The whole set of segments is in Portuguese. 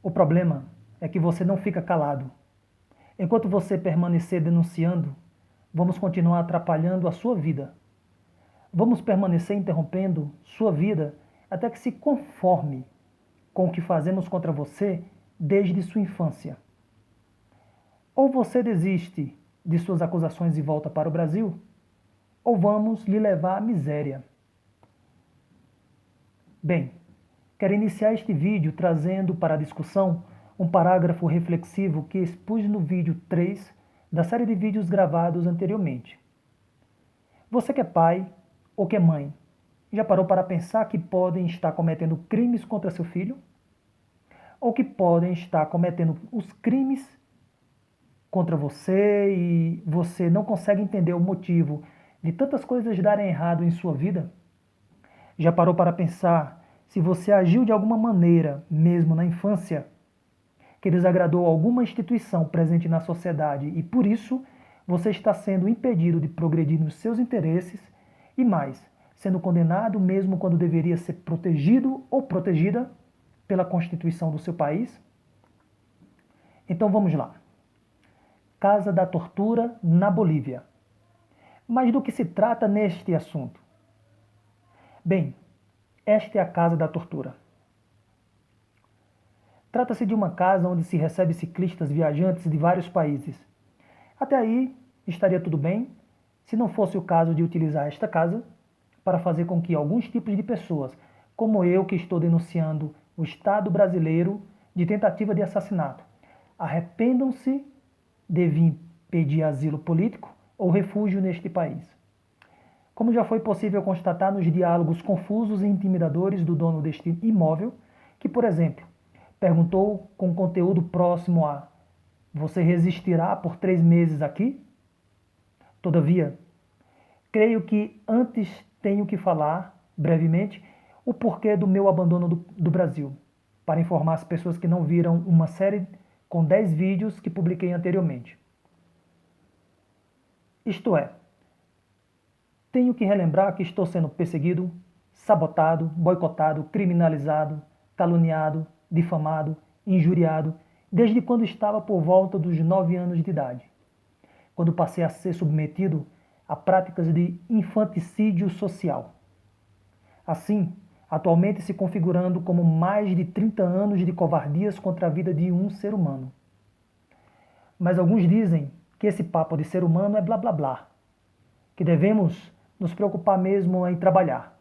O problema é que você não fica calado. Enquanto você permanecer denunciando, vamos continuar atrapalhando a sua vida. Vamos permanecer interrompendo sua vida até que se conforme com o que fazemos contra você desde sua infância. Ou você desiste de suas acusações e volta para o Brasil, ou vamos lhe levar à miséria. Bem, quero iniciar este vídeo trazendo para a discussão um parágrafo reflexivo que expus no vídeo 3 da série de vídeos gravados anteriormente. Você que é pai ou que é mãe, já parou para pensar que podem estar cometendo crimes contra seu filho? Ou que podem estar cometendo os crimes contra você e você não consegue entender o motivo de tantas coisas darem errado em sua vida? Já parou para pensar se você agiu de alguma maneira, mesmo na infância, que desagradou alguma instituição presente na sociedade e por isso você está sendo impedido de progredir nos seus interesses e mais, sendo condenado mesmo quando deveria ser protegido ou protegida pela Constituição do seu país? Então vamos lá. Casa da Tortura na Bolívia. Mas do que se trata neste assunto? Bem, esta é a Casa da Tortura. Trata-se de uma casa onde se recebe ciclistas viajantes de vários países. Até aí estaria tudo bem, se não fosse o caso de utilizar esta casa para fazer com que alguns tipos de pessoas, como eu que estou denunciando o Estado brasileiro de tentativa de assassinato, arrependam-se de vir pedir asilo político ou refúgio neste país. Como já foi possível constatar nos diálogos confusos e intimidadores do dono deste imóvel, que, por exemplo, perguntou com conteúdo próximo a: você resistirá por 3 meses aqui? Todavia, creio que antes tenho que falar, brevemente, o porquê do meu abandono do Brasil, para informar as pessoas que não viram uma série com 10 vídeos que publiquei anteriormente. Isto é, tenho que relembrar que estou sendo perseguido, sabotado, boicotado, criminalizado, caluniado, difamado, injuriado, desde quando estava por volta dos 9 anos de idade, quando passei a ser submetido a práticas de infanticídio social. Assim, atualmente se configurando como mais de 30 anos de covardias contra a vida de um ser humano. Mas alguns dizem que esse papo de ser humano é blá blá blá, que devemos nos preocupar mesmo em trabalhar.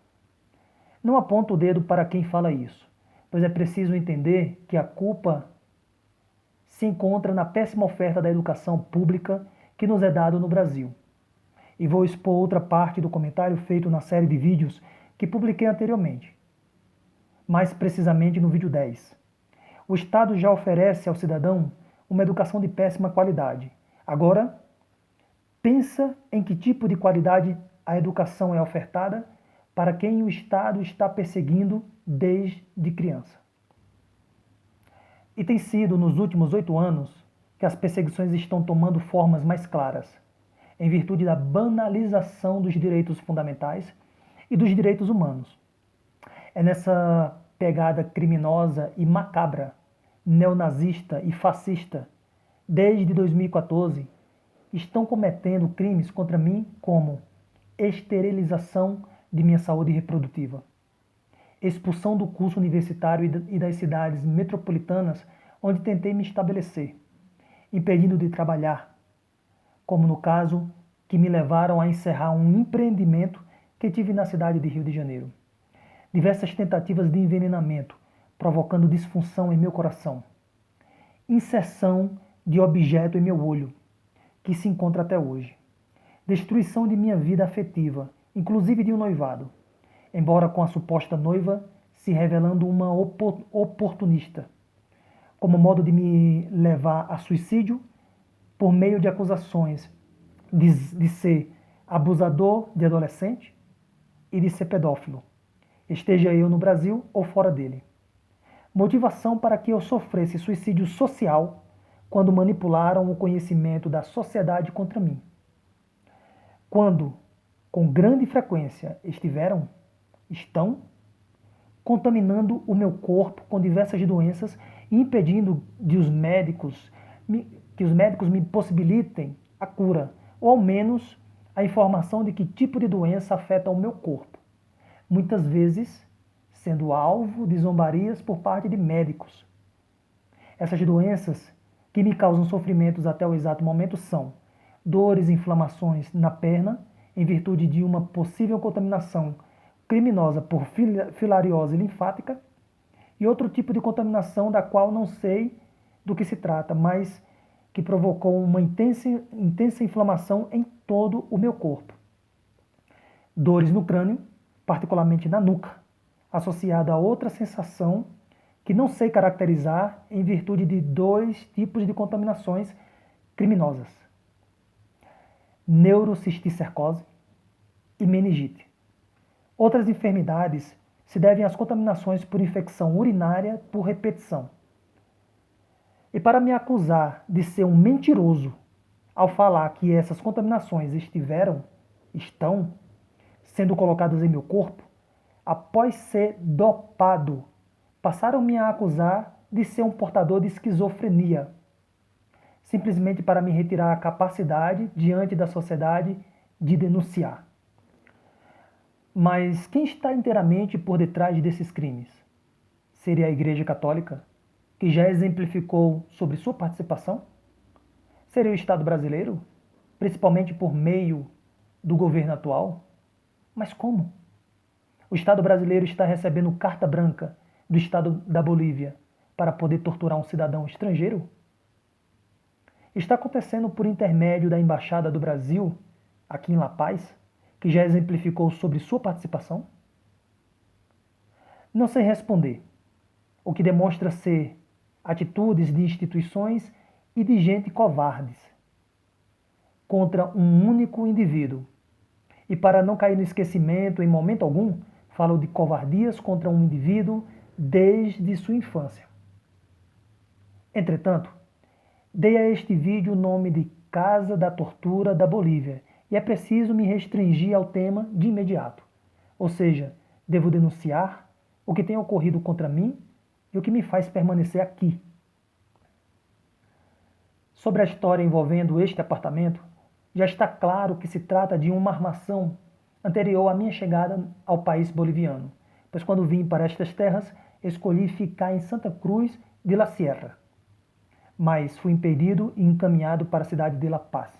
Não aponto o dedo para quem fala isso, pois é preciso entender que a culpa se encontra na péssima oferta da educação pública que nos é dado no Brasil. E vou expor outra parte do comentário feito na série de vídeos que publiquei anteriormente, mais precisamente no vídeo 10. O Estado já oferece ao cidadão uma educação de péssima qualidade. Agora, pensa em que tipo de qualidade a educação é ofertada para quem o Estado está perseguindo desde criança. E tem sido nos últimos 8 anos que as perseguições estão tomando formas mais claras, em virtude da banalização dos direitos fundamentais e dos direitos humanos. É nessa pegada criminosa e macabra, neonazista e fascista, desde 2014, estão cometendo crimes contra mim como esterilização de minha saúde reprodutiva, expulsão do curso universitário e das cidades metropolitanas onde tentei me estabelecer, impedindo de trabalhar, como no caso que me levaram a encerrar um empreendimento que tive na cidade de Rio de Janeiro. Diversas tentativas de envenenamento, provocando disfunção em meu coração. Inserção de objeto em meu olho, que se encontra até hoje. Destruição de minha vida afetiva, inclusive de um noivado, embora com a suposta noiva se revelando uma oportunista, como modo de me levar a suicídio por meio de acusações de ser abusador de adolescente e de ser pedófilo, esteja eu no Brasil ou fora dele. Motivação para que eu sofresse suicídio social quando manipularam o conhecimento da sociedade contra mim. Quando, com grande frequência, estão contaminando o meu corpo com diversas doenças impedindo que os médicos me possibilitem a cura, ou ao menos a informação de que tipo de doença afeta o meu corpo, muitas vezes sendo alvo de zombarias por parte de médicos. Essas doenças que me causam sofrimentos até o exato momento são dores e inflamações na perna, em virtude de uma possível contaminação criminosa por filariose linfática, e outro tipo de contaminação da qual não sei do que se trata, mas que provocou uma intensa inflamação em todo o meu corpo. Dores no crânio, particularmente na nuca, associada a outra sensação que não sei caracterizar em virtude de dois tipos de contaminações criminosas: neurocisticercose e meningite. Outras enfermidades se devem às contaminações por infecção urinária por repetição. E para me acusar de ser um mentiroso ao falar que essas contaminações estão sendo colocadas em meu corpo, após ser dopado, passaram-me a acusar de ser um portador de esquizofrenia, simplesmente para me retirar a capacidade diante da sociedade de denunciar. Mas quem está inteiramente por detrás desses crimes? Seria a Igreja Católica, que já exemplificou sobre sua participação? Seria o Estado brasileiro, principalmente por meio do governo atual? Mas como? O Estado brasileiro está recebendo carta branca do Estado da Bolívia para poder torturar um cidadão estrangeiro? Está acontecendo por intermédio da Embaixada do Brasil, aqui em La Paz, que já exemplificou sobre sua participação? Não sei responder, o que demonstra ser atitudes de instituições e de gente covardes contra um único indivíduo. E para não cair no esquecimento em momento algum, falo de covardias contra um indivíduo desde sua infância. Entretanto, dei a este vídeo o nome de Casa da Tortura da Bolívia e é preciso me restringir ao tema de imediato. Ou seja, devo denunciar o que tem ocorrido contra mim e o que me faz permanecer aqui. Sobre a história envolvendo este apartamento, já está claro que se trata de uma armação anterior à minha chegada ao país boliviano, pois quando vim para estas terras, escolhi ficar em Santa Cruz de la Sierra, mas fui impedido e encaminhado para a cidade de La Paz.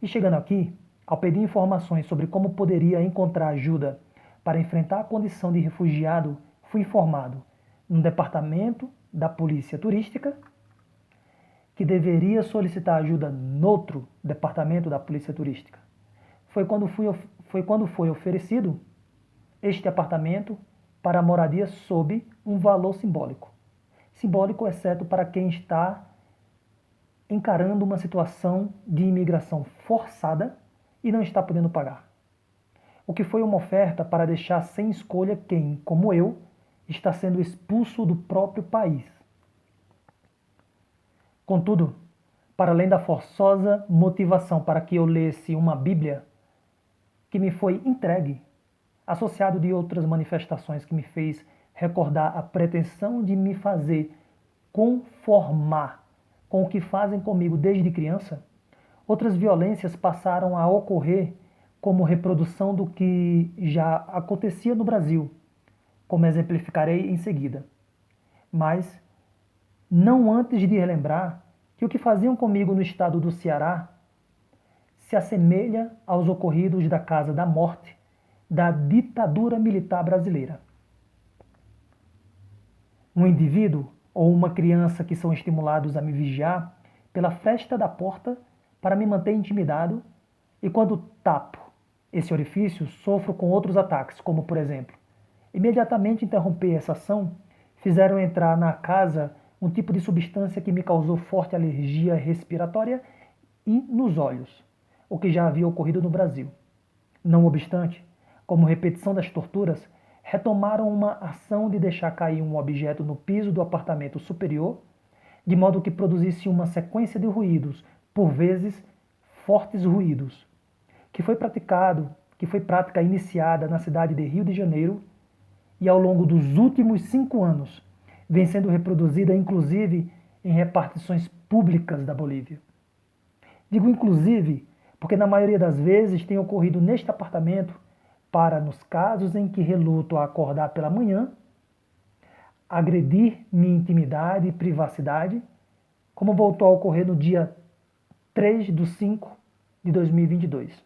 E chegando aqui, ao pedir informações sobre como poderia encontrar ajuda para enfrentar a condição de refugiado, fui informado num departamento da polícia turística que deveria solicitar ajuda noutro departamento da polícia turística. Foi quando foi oferecido este apartamento para a moradia sob um valor simbólico. Simbólico, exceto para quem está encarando uma situação de imigração forçada e não está podendo pagar. O que foi uma oferta para deixar sem escolha quem, como eu, está sendo expulso do próprio país. Contudo, para além da forçosa motivação para que eu lesse uma Bíblia que me foi entregue, associado de outras manifestações que me fez recordar a pretensão de me fazer conformar com o que fazem comigo desde criança, outras violências passaram a ocorrer como reprodução do que já acontecia no Brasil, como exemplificarei em seguida. Mas não antes de relembrar que o que faziam comigo no estado do Ceará se assemelha aos ocorridos da Casa da Morte da ditadura militar brasileira. Um indivíduo ou uma criança que são estimulados a me vigiar pela fresta da porta para me manter intimidado, e quando tapo esse orifício, sofro com outros ataques, como por exemplo, imediatamente interromper essa ação, fizeram entrar na casa um tipo de substância que me causou forte alergia respiratória e nos olhos, o que já havia ocorrido no Brasil. Não obstante, como repetição das torturas, retomaram uma ação de deixar cair um objeto no piso do apartamento superior, de modo que produzisse uma sequência de ruídos, por vezes fortes ruídos, que foi prática iniciada na cidade de Rio de Janeiro e ao longo dos últimos 5 anos vem sendo reproduzida inclusive em repartições públicas da Bolívia. Digo inclusive porque na maioria das vezes tem ocorrido neste apartamento para, nos casos em que reluto a acordar pela manhã, agredir minha intimidade e privacidade, como voltou a ocorrer no dia 3/5/2022.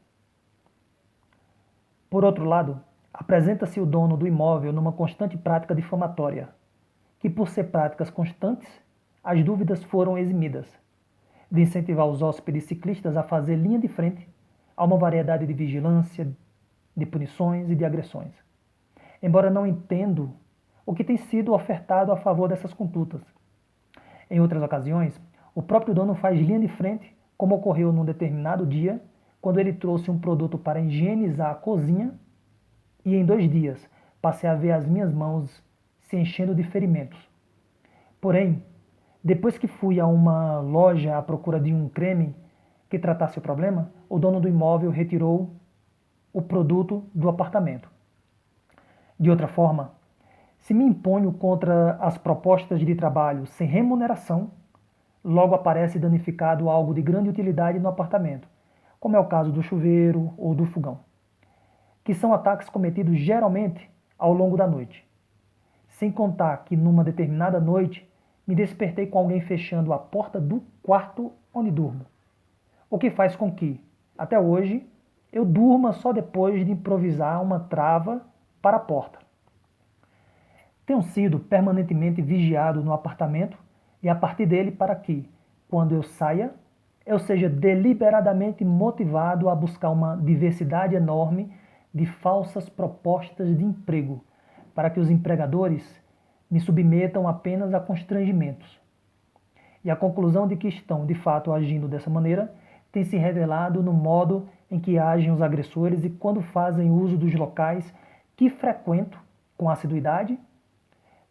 Por outro lado, apresenta-se o dono do imóvel numa constante prática difamatória, que por ser práticas constantes, as dúvidas foram eximidas, de incentivar os hóspedes ciclistas a fazer linha de frente a uma variedade de vigilância, de punições e de agressões. Embora não entendo o que tem sido ofertado a favor dessas condutas. Em outras ocasiões, o próprio dono faz linha de frente, como ocorreu num determinado dia, quando ele trouxe um produto para higienizar a cozinha e em 2 dias passei a ver as minhas mãos se enchendo de ferimentos. Porém, depois que fui a uma loja à procura de um creme que tratasse o problema, o dono do imóvel retirou o produto do apartamento. De outra forma, se me imponho contra as propostas de trabalho sem remuneração, logo aparece danificado algo de grande utilidade no apartamento, como é o caso do chuveiro ou do fogão, que são ataques cometidos geralmente ao longo da noite. Sem contar que numa determinada noite me despertei com alguém fechando a porta do quarto onde durmo, o que faz com que, até hoje, eu durma só depois de improvisar uma trava para a porta. Tenho sido permanentemente vigiado no apartamento e a partir dele para que, quando eu saia, eu seja deliberadamente motivado a buscar uma diversidade enorme de falsas propostas de emprego, para que os empregadores me submetam apenas a constrangimentos. E a conclusão de que estão, de fato, agindo dessa maneira tem se revelado no modo em que agem os agressores e quando fazem uso dos locais que frequento com assiduidade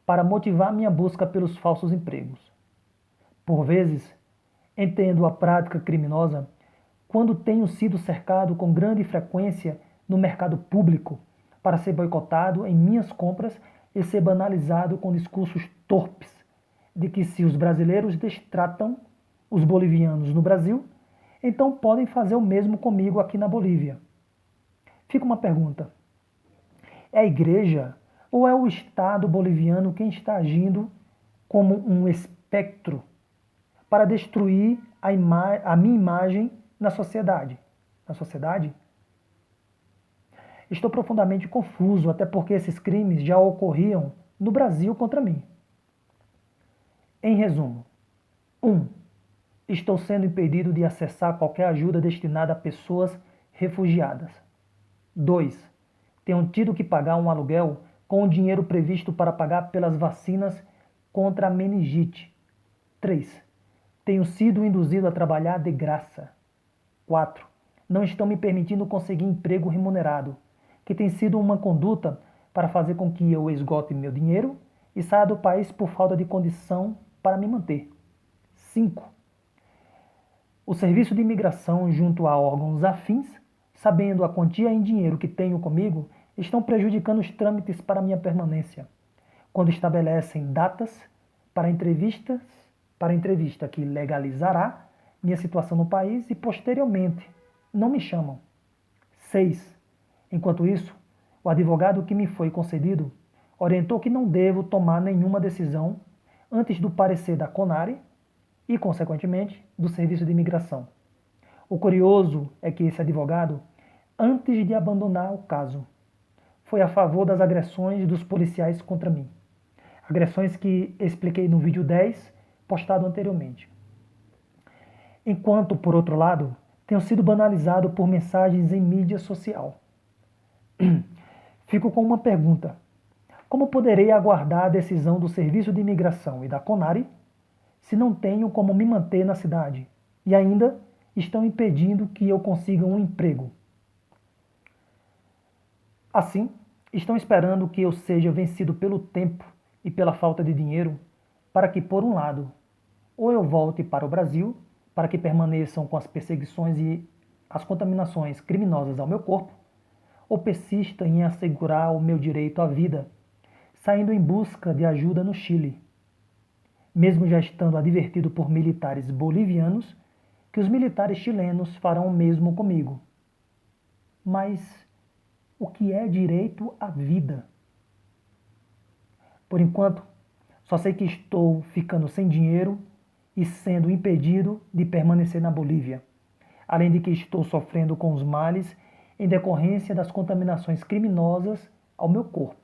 para motivar minha busca pelos falsos empregos. Por vezes, entendo a prática criminosa quando tenho sido cercado com grande frequência no mercado público para ser boicotado em minhas compras e ser banalizado com discursos torpes de que se os brasileiros destratam os bolivianos no Brasil, então podem fazer o mesmo comigo aqui na Bolívia. Fica uma pergunta: é a igreja ou é o Estado boliviano quem está agindo como um espectro para destruir a minha imagem na sociedade? Na sociedade? Estou profundamente confuso, até porque esses crimes já ocorriam no Brasil contra mim. Em resumo, 1. Estou sendo impedido de acessar qualquer ajuda destinada a pessoas refugiadas. 2. Tenho tido que pagar um aluguel com o dinheiro previsto para pagar pelas vacinas contra a meningite. 3. Tenho sido induzido a trabalhar de graça. 4. Não estão me permitindo conseguir emprego remunerado, que tem sido uma conduta para fazer com que eu esgote meu dinheiro e saia do país por falta de condição para me manter. 5. O serviço de imigração junto a órgãos afins, sabendo a quantia em dinheiro que tenho comigo, estão prejudicando os trâmites para minha permanência, quando estabelecem datas para entrevista que legalizará minha situação no país e posteriormente não me chamam. 6. Enquanto isso, o advogado que me foi concedido orientou que não devo tomar nenhuma decisão antes do parecer da CONARE e, consequentemente, do Serviço de Imigração. O curioso é que esse advogado, antes de abandonar o caso, foi a favor das agressões dos policiais contra mim. Agressões que expliquei no vídeo 10, postado anteriormente. Enquanto, por outro lado, tenho sido banalizado por mensagens em mídia social. Fico com uma pergunta: como poderei aguardar a decisão do Serviço de Imigração e da CONARE se não tenho como me manter na cidade e ainda estão impedindo que eu consiga um emprego? Assim, estão esperando que eu seja vencido pelo tempo e pela falta de dinheiro para que, por um lado, ou eu volte para o Brasil para que permaneçam com as perseguições e as contaminações criminosas ao meu corpo, ou persista em assegurar o meu direito à vida, saindo em busca de ajuda no Chile, mesmo já estando advertido por militares bolivianos que os militares chilenos farão o mesmo comigo. Mas o que é direito à vida? Por enquanto, só sei que estou ficando sem dinheiro e sendo impedido de permanecer na Bolívia, além de que estou sofrendo com os males em decorrência das contaminações criminosas ao meu corpo.